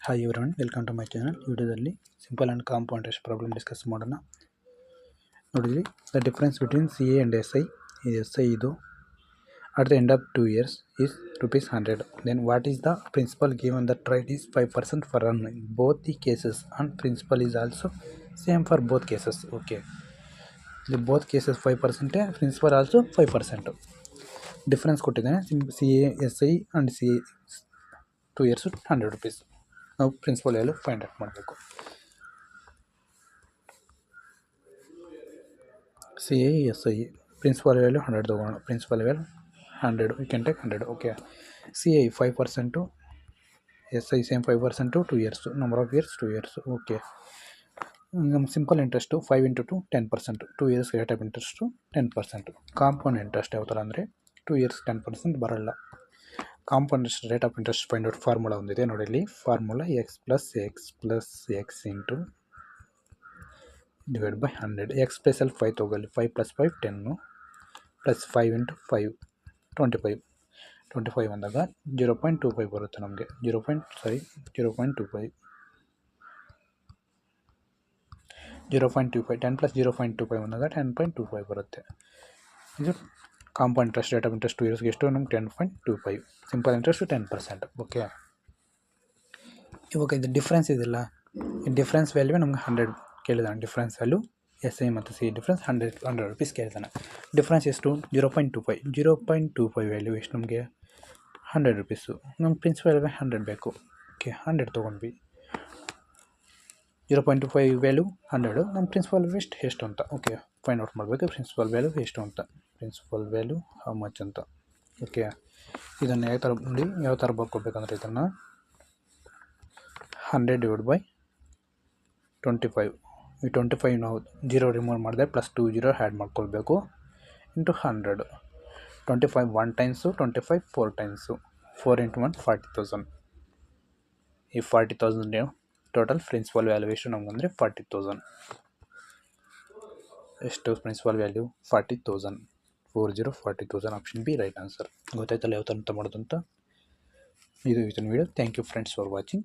Hi everyone, welcome to my channel. ವಿಡಿಯೋದಲ್ಲಿ simple and compound test problem discuss ಮಾಡೋಣ. ನೋಡಿದ್ರಿ, the difference between C A and S I. ಈ S I ಇದು at the end of 2 years is ₹100. Then what is the principal given the rate is 5% for run in both the cases and principal is also same for both cases. Okay, ಇಲ್ಲಿ both cases 5%, principal also 5%. Difference ಕೊಟ್ಟಿದ್ದಾನೆ. C A S I and C A 2 years ₹100. ನಾವು principal value find out ಮಾಡಬೇಕು. C A S I principal value 100 ತೊಗೋಣ. Principal value 100, you can take 100. Okay, C I 5%, S I same 5%, 2 years, number of years 2 years. Okay, ನಮ್ಮ simple interest 5 into 2 10%, 2 years rate of interest 10%. Compound interest ಯಾವ ಥರ ಅಂದರೆ 2 years 10% ಬರೋಲ್ಲ. Compound rate of interest find out formula ಒಂದಿದೆ ನೋಡಿ. ಇಲ್ಲಿ formula x plus into divide by 100. X ಪ್ಲಸಲ್ಲಿ 5 ತೊಗೊಳ್ಳಿ. 5 + 5 10, ಪ್ಲಸ್ 5 into 5 25 ಅಂದಾಗ 0.25 ಬರುತ್ತೆ ನಮಗೆ. 0.25 10 + 0.25 ಅಂದಾಗ 10.25 ಬರುತ್ತೆ. ಇದು compound interest rate of interest 2 yearsಗೆ ಎಷ್ಟು ನಮ್ಗೆ 10.25. Simple interest 10%. ಓಕೆ, ಇವಾಗ ಇದು ಡಿಫ್ರೆನ್ಸ್ ಇದೆಲ್ಲ, ಈ ಡಿಫ್ರೆನ್ಸ್ ವ್ಯಾಲ್ಯೂ ನಮ್ಗೆ 100 ಕೇಳಿದಾನೆ. ಡಿಫ್ರೆನ್ಸ್ ವ್ಯಾಲ್ಯೂ ಎಸ್ ಐ ಮತ್ತು ಸಿ ಡಿಫ್ರೆನ್ಸ್ 100 rupees ಕೇಳಿದಾನೆ. ಡಿಫ್ರೆನ್ಸ್ ಎಷ್ಟು 0.25 ವ್ಯಾಲ್ಯೂ ಎಷ್ಟು ನಮಗೆ 100 rupees. ನಮ್ಗೆ ಪ್ರಿನ್ಸಿಪಲ್ ವ್ಯಾಲ್ಯೂ 100 ಬೇಕು. ಓಕೆ, 100 ತೊಗೊಂಡ್ವಿ. 0.25 ವ್ಯಾಲ್ಯೂ 100, ನಮ್ಮ ಪ್ರಿನ್ಸಿಪಲ್ ವ್ಯಾಲ್ಯೂ ಎಷ್ಟು ಅಂತ. ಓಕೆ, ಫೈಂಡ್ ಔಟ್ ಮಾಡಬೇಕು ಪ್ರಿನ್ಸಿಪಲ್ ವ್ಯಾಲ್ಯೂ ಎಷ್ಟು ಅಂತ. ಪ್ರಿನ್ಸಿಪಲ್ ವ್ಯಾಲ್ಯೂ ಹೌ ಮಚ್ ಅಂತ. ಓಕೆ, ಇದನ್ನು ಯಾವ ಥರ ನೋಡಿ, ಯಾವ ಥರ ಬರ್ಕೋಬೇಕಂದ್ರೆ ಇದನ್ನು 100 ಡಿವೈಡ್ ಬೈ 25. ಈ 25 ನಾವು 0 ರಿಮೂವ್ ಮಾಡಿದೆ, ಪ್ಲಸ್ 2 0 ಆ್ಯಡ್ ಮಾಡ್ಕೊಳ್ಬೇಕು, ಇಂಟು 100. 25 1 times, 25 4 times, 4 into 1 40,000. ಈ 40,000 ಟೋಟಲ್ ಪ್ರಿನ್ಸಿಪಲ್ ವ್ಯಾಲ್ಯೂ ಎಷ್ಟು ನಮಗಂದರೆ 40,000. ಎಷ್ಟು principal value 40,000. 40,000 option B right answer. ಗೊತ್ತಾಯ್ತಲ್ಲ ಯಾವ ಥರ ಅಂತ ಮಾಡೋದು ಅಂತ. ಇದು video. Thank you friends for watching.